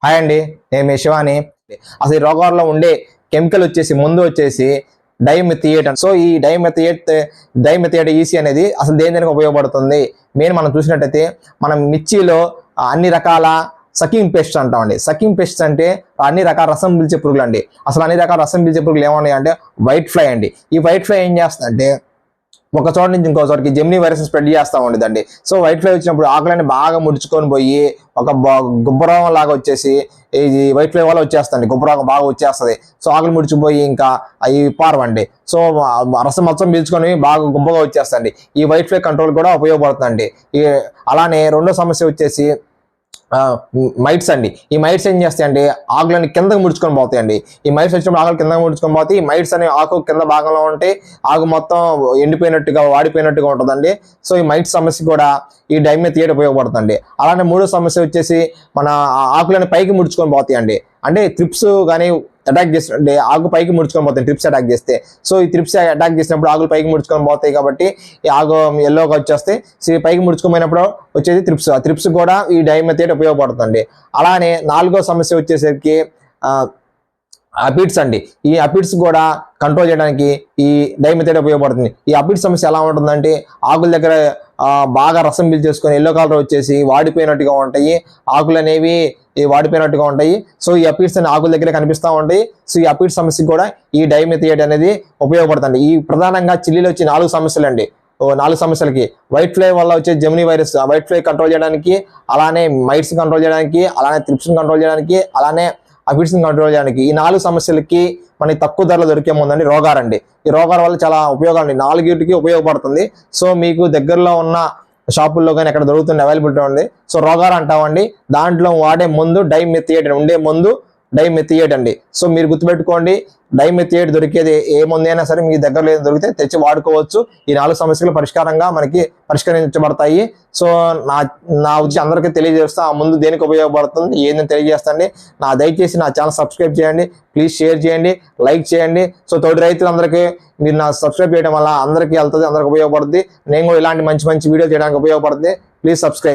Hi అండి, నేను మీ శివాని. అసలు ఈ రోగాల్లో ఉండే కెమికల్ వచ్చేసి ముందు వచ్చేసి డైమెథియేట్. సో ఈ డైమెథియేట్ ఈసీ అనేది అసలు దేనికి ఉపయోగపడుతుంది? మనం చూసినట్టయితే మనం మిర్చిలో అన్ని రకాల సకింగ్ పెస్ట్ అంటామండి. సకింగ్ పెస్ట్ అంటే అన్ని రకాల రసం పీల్చే పురుగులు అండి. అసలు అన్ని రకాల రసం పీల్చే పురుగులు ఏమన్నాయి అంటే వైట్ ఫ్లై అండి. ఈ వైట్ ఫ్లై ఏం చేస్తుందంటే ఒక చోట నుంచి ఇంకో చోటకి జెమినీ వైరస్ స్ప్రెడ్ చేస్తూ ఉండదండి. సో వైట్ ఫ్లై వచ్చినప్పుడు ఆకులని బాగా ముడుచుకొని పోయి ఒక గుబ్బరం లాగా వచ్చేసి ఈ వైట్ ఫ్లై వల్ల వచ్చేస్తుంది, గుబ్బరం బాగా వచ్చేస్తుంది. సో ఆకులు ముడిచిపోయి ఇంకా అవి పారవండి. సో రసం మొత్తం పీల్చుకొని బాగా గుబ్బగా వచ్చేస్తుంది. ఈ వైట్ ఫ్లై కంట్రోల్ కూడా ఉపయోగపడుతుందండి. అలానే రెండో సమస్య వచ్చేసి మైట్స్ అండి. ఈ మైట్స్ ఏం చేస్తాయండి, ఆకులని కిందకు ముడుచుకొని పోతాయండి. ఈ మైట్స్ వచ్చినప్పుడు ఆకులు కిందకు ముడుచుకొని పోతాయి. ఈ మైట్స్ అనే ఆకు కింద భాగంలో ఉంటే ఆకు మొత్తం ఎండిపోయినట్టుగా వాడిపోయినట్టుగా ఉంటుందండి. సో ఈ మైట్స్ సమస్య కూడా ఈ డైమెథియేట్ ఉపయోగపడుతుంది. అలానే మూడో సమస్య వచ్చేసి మన ఆకులని పైకి ముడుచుకొని పోతాయండి. అంటే త్రిప్స్ కానీ అటాక్ చేస్తుంటే ఆకు పైకి ముడుచుకొని పోతాయి ట్రిప్స్ అటాక్ చేస్తే. సో ఈ త్రిప్స్ అటాక్ చేసినప్పుడు ఆకులు పైకి ముడుచుకొని పోతాయి కాబట్టి ఈ ఆకు ఎల్లోగా వచ్చేస్తే. సో పైకి ముడుచుకొని పోయినప్పుడు వచ్చేది త్రిప్స్. ఆ త్రిప్స్ కూడా ఈ డైమెథియేట్ ఉపయోగపడుతుంది. అలానే నాలుగో సమస్య వచ్చేసరికి అపిడ్స్ అండి. ఈ అపిడ్స్ కూడా కంట్రోల్ చేయడానికి ఈ డైమెథియేట్ ఉపయోగపడుతుంది. ఈ అపిడ్స్ సమస్య ఎలా ఉంటుందంటే ఆకుల దగ్గర బాగా రసం పీల్చేసుకొని ఎల్లో కలర్ వచ్చేసి వాడిపోయినట్టుగా ఉంటాయి, ఆకులు అనేవి వాడిపోయినట్టుగా ఉంటాయి. సో ఈ అపిడ్స్ అనే ఆకుల దగ్గర కనిపిస్తూ ఉంటాయి. సో ఈ అపిడ్స్ సమస్యకి కూడా ఈ డైమెథియేట్ అనేది ఉపయోగపడుతుంది. ఈ ప్రధానంగా చిల్లీలో వచ్చి 4 సమస్యలు అండి. 4 సమస్యలకి వైట్ ఫ్లై వల్ల వచ్చే Gemini virus, white fly control చేయడానికి, అలానే మైట్స్ కంట్రోల్ చేయడానికి, అలానే త్రిప్స్ని కంట్రోల్ చేయడానికి, అలానే అపిడ్స్ని కంట్రోల్ చేయడానికి, ఈ 4 సమస్యలకి మనకి తక్కువ ధరలో దొరికే ముందండి రోగార్ అండి. ఈ రోగార్ వల్ల చాలా ఉపయోగాలు అండి, 4కి ఉపయోగపడుతుంది. సో మీకు దగ్గరలో ఉన్న షాపుల్లో కానీ ఎక్కడ దొరుకుతుంది, అవైలబిలిటీ ఉంది. సో రోగార్ అంటామండి. దాంట్లో వాడే ముందు డైమెథియేట్ ఉండే ముందు డైమెథియేట్ అండి. సో మీరు గుర్తుపెట్టుకోండి, డైమెథియేట్ దొరికేది ఏ ముందు అయినా సరే మీ దగ్గరలో ఏదో దొరికితే తెచ్చి వాడుకోవచ్చు. ఈ 4 సమస్యలు పరిష్కారంగా మనకి పరిష్కరించబడతాయి. సో నా ఉద్దేశం అందరికీ తెలియజేస్తా, ఆ ముందు దేనికి ఉపయోగపడుతుంది ఏందని తెలియజేస్తాండి. దయచేసి నా ఛానల్ సబ్స్క్రైబ్ చేయండి, ప్లీజ్ షేర్ చేయండి, లైక్ చేయండి. సో తోటి రైతులందరికీ మీరు నా సబ్స్క్రైబ్ చేయడం వల్ల అందరికీ వెళ్తుంది, అందరికి ఉపయోగపడుతుంది. నేను కూడా ఇలాంటి మంచి వీడియో చేయడానికి ఉపయోగపడుతుంది. Please subscribe.